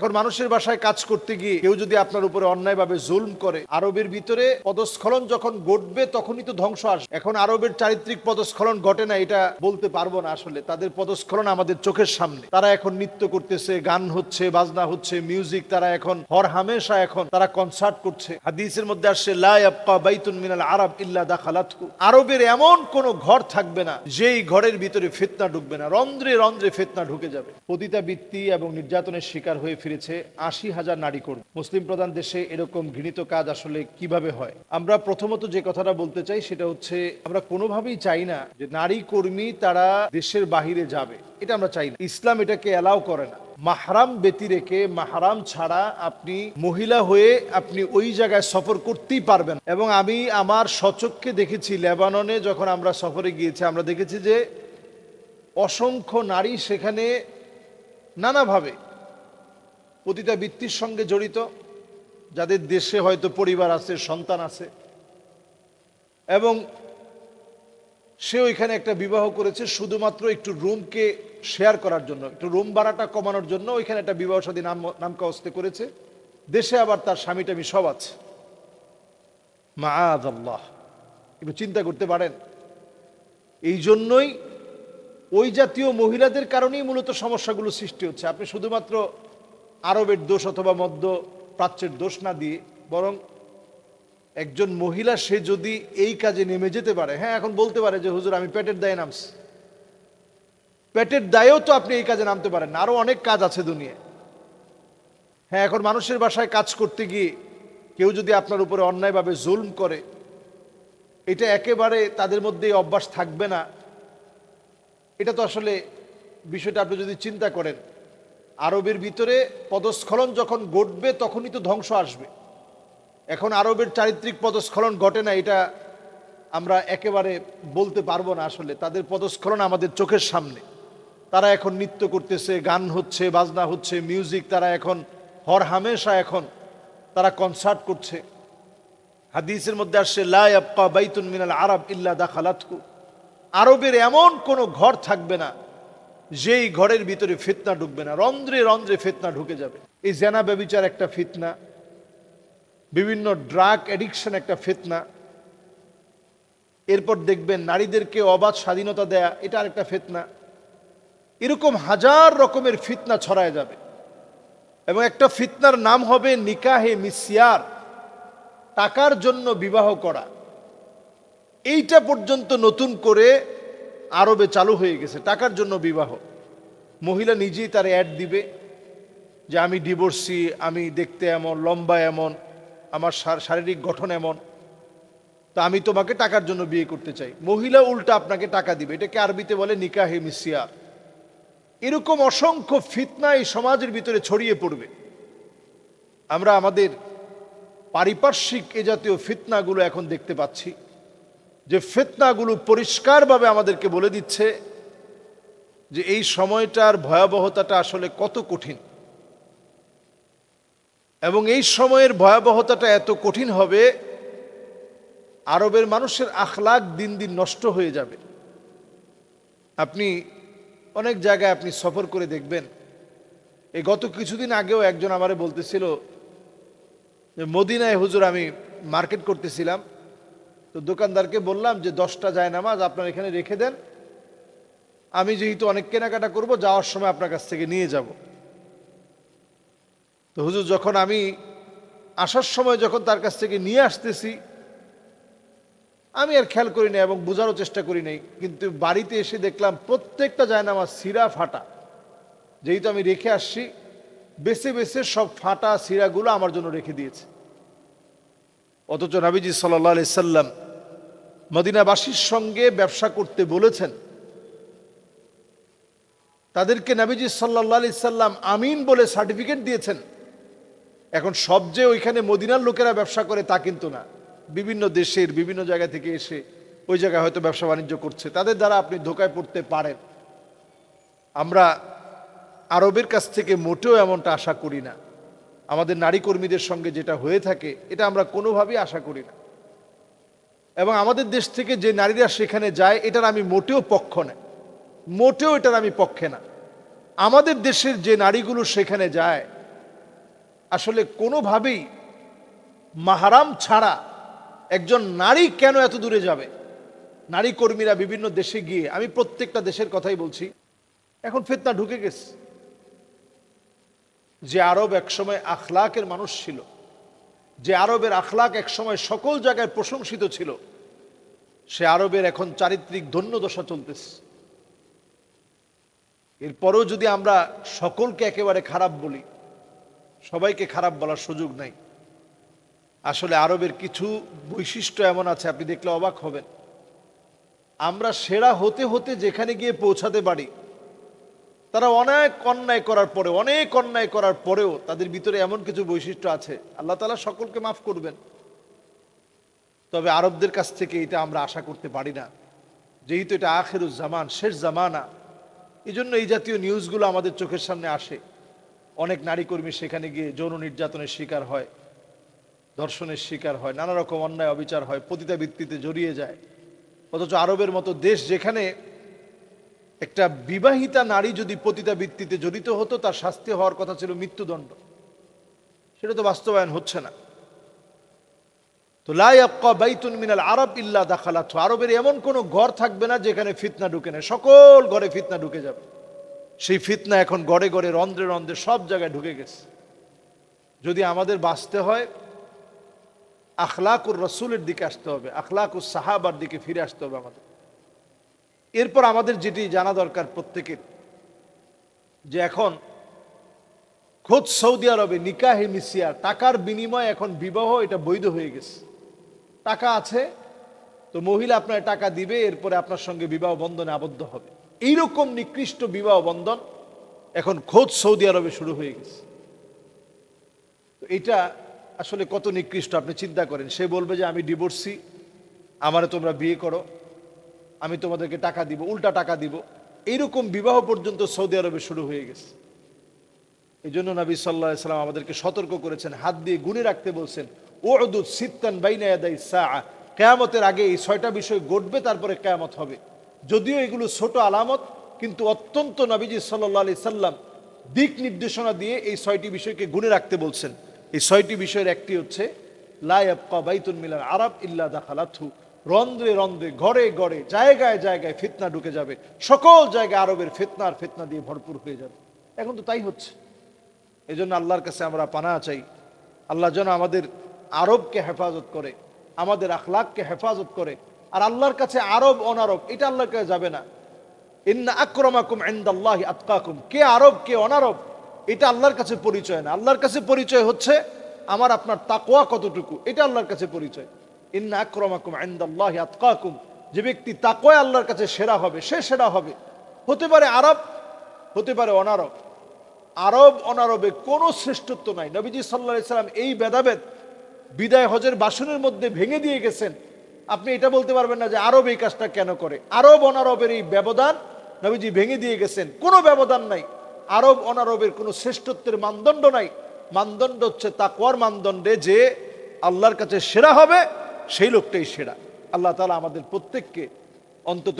এখন মানুষের বাসায় কাজ করতে গিয়ে কেউ যদি আপনার উপরে অন্যায়ভাবে জুলম করে, আরবের ভিতরে পদস্খলন যখন ঘটবে তখনই তো ধ্বংস আসবে। এখন আরবের চারিত্রিক পদস্খলন ঘটে না এটা বলতে পারবো না, আসলে তাদের পদস্খলন আমাদের চোখের সামনে। তারা এখন নৃত্য করতেছে, গান হচ্ছে, বাজনা হচ্ছে, মিউজিক, তারা এখন হর হামেশা এখন তারা কনসার্ট করছে। হাদিসের মধ্যে আসছে লা ইয়াবকা বাইতুন মিনাল আরব ইল্লা দাখালাতহু, আরবের এমন কোন ঘর থাকবে না যেই ঘরের ভিতরে ফিতনা ঢুকবে না, রন্ধ্রে রন্ধ্রে ফিতনা ঢুকে যাবে। পতিতাবৃত্তি এবং নির্যাতনের শিকার হয়ে ফিরেছে ৮০,০০০ নারী কর্মী। মুসলিম প্রধান দেশে এরকম ঘৃণিত কাজ আসলে কিভাবে হয়? আমরা প্রথমত যে কথাটা বলতে চাই সেটা হচ্ছে, আমরা কোনোভাবেই চাই না যে নারী কর্মী তারা দেশের বাহিরে যাবে, এটা আমরা চাই না। ইসলাম এটাকে অ্যালাউ করে না। মাহরাম ব্যতি রেখে, মাহরাম ছাড়া আপনি মহিলা হয়ে আপনি ওই জায়গায় সফর করতেই পারবেন। এবং আমি আমার স্বচক্ষে দেখেছি, লেবাননে যখন আমরা সফরে গিয়েছি, আমরা দেখেছি যে অসংখ্য নারী সেখানে নানাভাবে পতিতাবৃত্তির সঙ্গে জড়িত, যাদের দেশে হয়তো পরিবার আছে, সন্তান আছে, এবং সে ওইখানে একটা বিবাহ করেছে শুধুমাত্র একটু রুমকে শেয়ার করার জন্য, একটু রুম ভাড়াটা কমানোর জন্য ওইখানে একটা বিবাহ সাদী নামকাওয়াস্তে করেছে। দেশে আবার তার স্বামী টামি সব আছে। মাআযাল্লাহ, একটু চিন্তা করতে পারেন। এই জন্যই ওই জাতীয় মহিলাদের কারণেই মূলত সমস্যাগুলো সৃষ্টি হচ্ছে। আপনি শুধুমাত্র আরবের দোষ অথবা মধ্য প্রাচ্যের দোষ না দিয়ে, বরং একজন মহিলা সে যদি এই কাজে নেমে যেতে পারে, হ্যাঁ এখন বলতে পারে যে হুজুর আমি পেটের দায়ে নামছি, পেটের দায়েও তো আপনি এই কাজে নামতে পারেন না, আরো অনেক কাজ আছে দুনিয়ায়। হ্যাঁ, এখন মানুষের বাসায় কাজ করতে গিয়ে কেউ যদি আপনার উপরে অন্যায়ভাবে জুলম করে, এটা একেবারে তাদের মধ্যে অভ্যাস থাকবে না, এটা তো আসলে বিষয়টা আপনি যদি চিন্তা করেন, আরবের ভিতরে পদস্খলন যখন ঘটবে তখনই তো ধ্বংস আসবে। এখন আরবের চারিত্রিক পদস্খলন ঘটে না এটা আমরা একেবারে বলতে পারবো না, আসলে তাদের পদস্খলন আমাদের চোখের সামনে। তারা এখন নৃত্য করতেছে, গান হচ্ছে, বাজনা হচ্ছে, মিউজিক, তারা এখন হর হামেশা এখন তারা কনসার্ট করছে। হাদিসের মধ্যে আসছে লা ইয়াবকা বাইতুন মিনাল আরব ইল্লা দাখালাতহু, আরবের এমন কোনো ঘর থাকবে না যেই ঘরের ভিতরে ফিতনা ঢুকবে না, রন্ধ্রে রন্ধ্রে ফিতনা ঢুকে যাবে। এই জেনা ব্যভিচার একটা ফিতনা, বিভিন্ন ড্রাগ অ্যাডিকশন একটা ফিতনা, এরপর দেখবেন নারীদেরকে অবাধ স্বাধীনতা দেয়া, এটা আরেকটা ফিতনা। এরকম হাজার রকমের ফিতনা ছড়ায় যাবে। এবং একটা ফিতনার নাম হবে নিকাহে মিসিয়ার, টাকার জন্য বিবাহ করা। এইটা পর্যন্ত নতুন করে আরবে চালু হয়ে গেছে, টাকার জন্য বিবাহ। মহিলা নিজেই তার অ্যাড দিবে যে আমি ডিভোর্সি, আমি দেখতে এমন, লম্বা এমন, আমার শারীরিক গঠন এমন, তা আমি তোমাকে টাকার জন্য বিয়ে করতে চাই। মহিলা উল্টা আপনাকে টাকা দিবে, এটাকে আরবিতে বলে নিকাহে মিসিয়ার। এরকম অসংখ্য ফিতনা এই সমাজের ভিতরে ছড়িয়ে পড়বে। আমরা আমাদের পারিপার্শ্বিক এ জাতীয় ফিতনাগুলো এখন দেখতে পাচ্ছি, যে ফিতনাগুলো পরিষ্কারভাবে আমাদেরকে বলে দিচ্ছে যে এই সময়টার ভয়াবহতাটা আসলে কত কঠিন। এবং এই সময়ের ভয়াবহতাটা এত কঠিন হবে, আরবের মানুষের আখলাক দিন দিন নষ্ট হয়ে যাবে। আপনি অনেক জায়গায় আপনি সফর করে দেখবেন। এই গত কিছুদিন আগেও একজন আমারে বলতেছিল যে মদিনায় হুজুর আমি মার্কেট করতেছিলাম, তো দোকানদারকে বললাম যে 10টা জায়নামাজ আপনার এখানে রেখে দেন, আমি যেহেতু অনেক কেনাকাটা করব, যাওয়ার সময় আপনার কাছ থেকে নিয়ে যাব। তো হুজুর যখন আমি আসার সময় যখন তার কাছ থেকে নিয়ে আসতেছি, আমি আর খেয়াল করি নাই এবং বোঝারও চেষ্টা করি নাই, কিন্তু বাড়িতে এসে দেখলাম প্রত্যেকটা জায়নামাজ ছিঁড়া ফাটা। যেহেতু আমি রেখে আসছি, বেছে বেছে সব ফাটা ছিঁড়াগুলো আমার জন্য রেখে দিয়েছে। অথচ নবীজি সাল্লাল্লাহু আলাইহি সাল্লাম মদিনাবাসীর সঙ্গে ব্যবসা করতে বলেছেন, তাদেরকে নবীজি সাল্লাল্লাহু আলাইহি সাল্লাম আমিন বলে সার্টিফিকেট দিয়েছেন। এখন সব যে ওইখানে মদিনার লোকেরা ব্যবসা করে তা কিন্তু না, বিভিন্ন দেশের বিভিন্ন জায়গা থেকে এসে ওই জায়গায় হয়তো ব্যবসা বাণিজ্য করছে, তাদের দ্বারা আপনি ধোকায় পড়তে পারেন। আমরা আরবের কাছ থেকে মোটেও এমনটা আশা করি না। আমাদের নারী কর্মীদের সঙ্গে যেটা হয়ে থাকে এটা আমরা কোনোভাবেই আশা করি না। এবং আমাদের দেশ থেকে যে নারীরা সেখানে যায়, এটার আমি মোটেও পক্ষ না, মোটেও এটার আমি পক্ষে না। আমাদের দেশের যে নারীগুলো সেখানে যায় আসলে কোনোভাবেই মাহারাম ছাড়া একজন নারী কেন এত দূরে যাবে? নারী কর্মীরা বিভিন্ন দেশে গিয়ে, আমি প্রত্যেকটা দেশের কথাই বলছি, এখন ফিতনা ঢুকে গেছে। যে আরব একসময় আখলাকের মানুষ ছিল, যে আরবের আখলাক একসময় সকল জায়গায় প্রশংসিত ছিল, সে আরবের এখন চারিত্রিক দৈন্যদশা চলতেছে। এরপরেও যদি আমরা সকলকে একেবারে খারাপ বলি, সবাইকে খারাপ বলার সুযোগ নাই। আসলে আরবের কিছু বৈশিষ্ট্য এমন আছে, আপনি দেখলে অবাক হবেন। আমরা সেরা হতে হতে যেখানে গিয়ে পৌঁছাতে পারি, তারা অনেক অন্যায় করার পরেও তাদের ভিতরে এমন কিছু বৈশিষ্ট্য আছে, আল্লাহ তাআলা সকলকে মাফ করবেন। তবে আরবদের কাছ থেকে এটা আমরা আশা করতে পারি না, যেহেতু এটা আখিরুজ জামান, শেষ জামানা। এই জন্য এই জাতীয় নিউজগুলো আমাদের চোখের সামনে আসে। অনেক নারী কর্মী সেখানে গিয়ে যৌন নির্যাতনের শিকার হয়, ধর্ষণের শিকার হয়, নানা রকম অন্যায় অবিচার হয়, পতিতাবৃত্তিতে জড়িয়ে যায়। অথচ আরবের মতো দেশ, যেখানে একটা বিবাহিতা নারী যদি পতিতাবৃত্তিতে জড়িত হতো, তার শাস্তি হওয়ার কথা ছিল মৃত্যুদণ্ড, সেটা তো বাস্তবায়ন হচ্ছে না। তো লা ইয়াবকা বাইতুন মিনাল আরব ইল্লা দাখালাতহু, আরবের এমন কোনো ঘর থাকবে না যেখানে ফিতনা ঢুকে না, সকল ঘরে ফিতনা ঢুকে যাবে। সেই ফিতনা এখন ঘরে ঘরে, রন্ধ্রে রন্ধ্রে, সব জায়গায় ঢুকে গেছে। যদি আমাদের বাঁচতে হয়, আখলাকুর রসুলের দিকে আসতে হবে, আখলাকুস সাহাবার দিকে ফিরে আসতে হবে আমাদের। এরপর আমাদের যেটি জানা দরকার প্রত্যেকের, যে এখন খোদ সৌদি আরবে নিকাহে মিসিয়া, টাকার বিনিময়ে এখন বিবাহ, এটা বৈধ হয়ে গেছে। টাকা আছে তো মহিলা আপনার টাকা দিবে, এরপরে আপনার সঙ্গে বিবাহ বন্ধনে আবদ্ধ হবে। এইরকম নিকৃষ্ট বিবাহ বন্ধন এখন খোদ সৌদি আরবে শুরু হয়ে গেছে। তো এটা আসলে কত নিকৃষ্ট আপনি চিন্তা করেন। সে বলবে যে আমি ডিভোর্সি, আমারে তোমরা বিয়ে করো, আমি তোমাদেরকে টাকা দিব, উল্টা টাকা দিব। এইরকম বিবাহ পর্যন্ত সৌদি আরবে শুরু হয়ে গেছে। এই জন্য নবী সাল্লাল্লাহু আলাইহি সাল্লাম আমাদেরকে সতর্ক করেছেন, হাত দিয়ে গুনে রাখতে বলছেন, উদুদ সিত্তান বাইনা ইয়াদাই সাআ, কিয়ামতের আগে এই 6টা বিষয় ঘটবে, তারপরে কিয়ামত হবে। যদিও এগুলো ছোট আলামত, কিন্তু অত্যন্ত নবীজি সাল্লাল্লাহু আলাইহি সাল্লাম দিক নির্দেশনা দিয়ে এই 6টি বিষয়কে গুনে রাখতে বলছেন। এই 6টি বিষয়ের একটি হচ্ছে লা ইয়াবকা বাইতুন মিনাল আরব ইল্লা দাখালাতহু, রন্ধ্রে রন্ধ্রে, ঘরে ঘরে, জায়গায় জায়গায় ফিতনা ঢুকে যাবে। সকল জায়গায় আরবের ফিতনা আর ফিতনা দিয়ে ভরপুর হয়ে যাবে। এখন তো তাই হচ্ছে। এই জন্য আল্লাহর কাছে আমরা পানাহ চাই, আল্লাহ যেন আমাদের আরবকে হেফাজত করে, আমাদের আখলাককে হেফাজত করে। আর আল্লাহর কাছে আরব অনারব এটা আল্লাহর কাছে যাবে না। ইন্না আকরামাকুম ইনদাল্লাহি আতকাকুম, কে আরব কে অনারব এটা আল্লাহর কাছে পরিচয় না। আল্লাহর কাছে পরিচয় হচ্ছে আমার আপনার তাকওয়া কতটুকু, এটা আল্লাহর কাছে পরিচয়। ইন্না আকরামাকুম ইনদাল্লাহি আতকাকুম, যে ব্যক্তি তাকওয়ায় আল্লাহর কাছে সেরা হবে, সে সেরা হবে। হতে পারে আরব, হতে পারে অনারব। আরব অনারবে কোনো শ্রেষ্ঠত্ব নাই। নবীজি সাল্লাল্লাহু আলাইহি সাল্লাম এই ভেদাভেদ বিদায় হজের বাসনের মধ্যে ভেঙে দিয়ে গেছেন। আপনি এটা বলতে পারবেন না যে আরব এই কাজটা কেন করে। আরব অনারবের এই ব্যবধান নবীজি ভেঙে দিয়ে গেছেন। কোনো ব্যবধান নাই, আরব অনারবের কোনো শ্রেষ্ঠত্বের মানদণ্ড নাই। মানদণ্ড হচ্ছে তাকওয়ার মানদণ্ডে, যে আল্লাহর কাছে সেরা হবে সেই লোকটাই সেরা। আল্লাহ তাআলা আমাদের প্রত্যেককে অন্তত